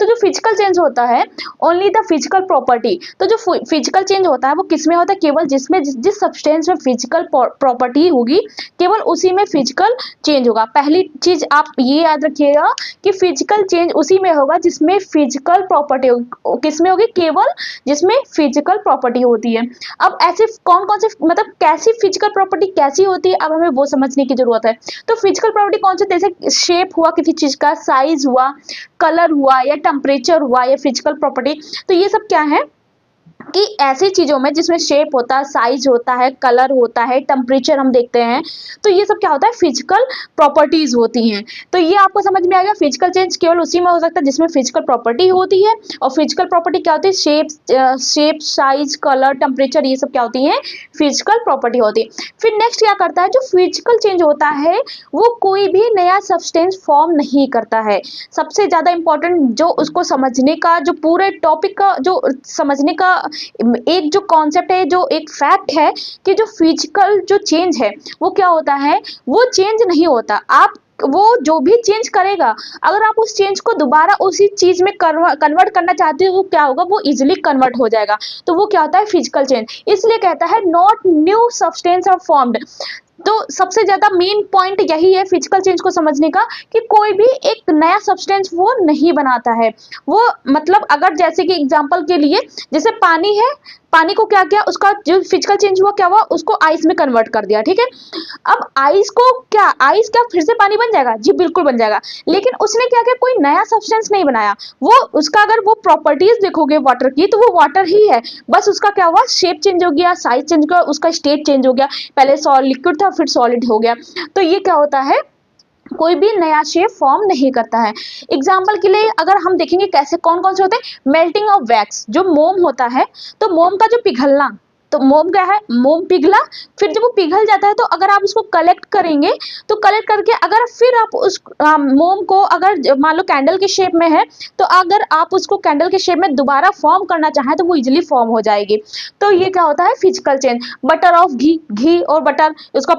तो जो physical change होता है ओनली द फिजिकल प्रॉपर्टी, तो जो फिजिकल चेंज होता है वो किसमें होता है, केवल जिसमें जिस सब्सटेंस में फिजिकल प्रॉपर्टी होगी केवल उसी में फिजिकल चेंज होगा। पहली चीज आप ये याद रखिएगा कि फिजिकल चेंज उसी में होगा जिसमें फिजिकल प्रॉपर्टी किसमें होगी, केवल जिसमें फिजिकल प्रॉपर्टी होती है। अब ऐसे कौन कौन से मतलब कैसी फिजिकल प्रॉपर्टी कैसी होती है, अब हमें वो समझने की जरूरत है। तो फिजिकल प्रॉपर्टी कौन से, जैसे शेप हुआ किसी चीज का, साइज हुआ, कलर हुआ या टेम्परेचर हुआ या फिजिकल प्रॉपर्टी, तो ये सब क्या है कि ऐसी चीजों में जिसमें शेप होता है, साइज होता है, कलर होता है, टेम्परेचर हम देखते हैं, तो ये सब क्या होता है, फिजिकल प्रॉपर्टीज होती हैं। तो ये आपको समझ में आ गया, फिजिकल चेंज केवल उसी में हो सकता है जिसमें फिजिकल प्रॉपर्टी होती है। और फिजिकल प्रॉपर्टी क्या होती है, शेप साइज कलर टेम्परेचर, ये सब क्या होती है, फिजिकल प्रॉपर्टी होती है। फिर नेक्स्ट क्या करता है, जो फिजिकल चेंज होता है वो कोई भी नया सब्सटेंस फॉर्म नहीं करता है। सबसे ज्यादा इंपॉर्टेंट जो उसको समझने का, जो पूरे टॉपिक का जो समझने का एक जो कॉन्सेप्ट है, जो एक फैक्ट है कि जो फिजिकल जो चेंज है वो क्या होता है, वो चेंज नहीं होता। आप वो जो भी चेंज करेगा, अगर आप उस चेंज को दोबारा उसी चीज में कन्वर्ट करना चाहते हो, वो क्या होगा, वो इजिली कन्वर्ट हो जाएगा। तो वो क्या होता है, फिजिकल चेंज। इसलिए कहता है not new substance are formed. तो सबसे ज्यादा मेन पॉइंट यही है फिजिकल चेंज को समझने का कि कोई भी एक नया सब्सटेंस वो नहीं बनाता है। वो मतलब अगर जैसे कि एग्जांपल के लिए जैसे पानी है, पानी को क्या किया, उसका जो फिजिकल चेंज हुआ क्या हुआ, उसको आइस में कन्वर्ट कर दिया, ठीक है। अब आइस को क्या, आइस क्या फिर से पानी बन जाएगा, जी बिल्कुल बन जाएगा, लेकिन उसने क्या किया, कोई नया सब्सटेंस नहीं बनाया। वो उसका अगर वो प्रॉपर्टीज देखोगे वाटर की, तो वो वाटर ही है, बस उसका क्या हुआ, शेप चेंज हो गया, साइज चेंज हो गया, उसका स्टेट चेंज हो गया, पहले लिक्विड था फिर सॉलिड हो गया। तो ये क्या होता है, कोई भी नया शेप फॉर्म नहीं करता है। एग्जाम्पल के लिए अगर हम देखेंगे कैसे कौन कौन से होते हैं, मेल्टिंग ऑफ वैक्स, जो मोम होता है, तो मोम का जो पिघलना, तो मोम क्या है, मोम पिघला, फिर जब वो पिघल जाता है तो अगर आप उसको कलेक्ट करेंगे, तो कलेक्ट करके अगर फिर आप उस मोम को अगर मान लो कैंडल के शेप में है, तो अगर आप उसको कैंडल के शेप में दोबारा फॉर्म करना चाहें तो वो इजिली फॉर्म हो जाएगी। तो ये क्या होता है, फिजिकल चेंज। बटर ऑफ घी, घी और बटर उसका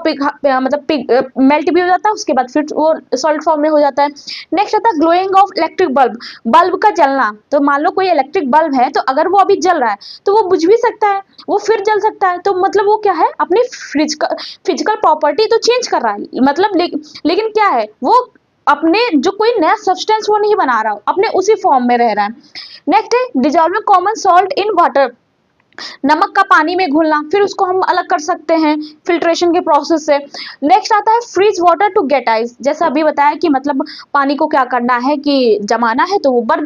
मतलब मेल्ट भी हो जाता है, उसके बाद फिर वो सॉलिड फॉर्म में हो जाता है। नेक्स्ट आता है glowing of electric bulb, bulb का जलना। तो मान लो कोई इलेक्ट्रिक बल्ब है, तो अगर वो अभी जल रहा है तो वो बुझ भी सकता है, वो फिर जल सकता है। तो मतलब वो क्या है, अपनी फिजिकल प्रॉपर्टी तो चेंज कर रहा है, मतलब लेकिन क्या है, वो अपने जो कोई नया सब्सटेंस वो नहीं बना रहा, अपने उसी फॉर्म में रह रहा है। नेक्स्ट है dissolving common salt in water, नमक का पानी में घुलना, फिर उसको हम अलग कर सकते हैं फिल्ट्रेशन के प्रोसेस से। नेक्स्ट आता है freeze water to get ice, जैसा अभी बताया कि मतलब पानी को क्या करना है कि जमाना है तो वो बर्फ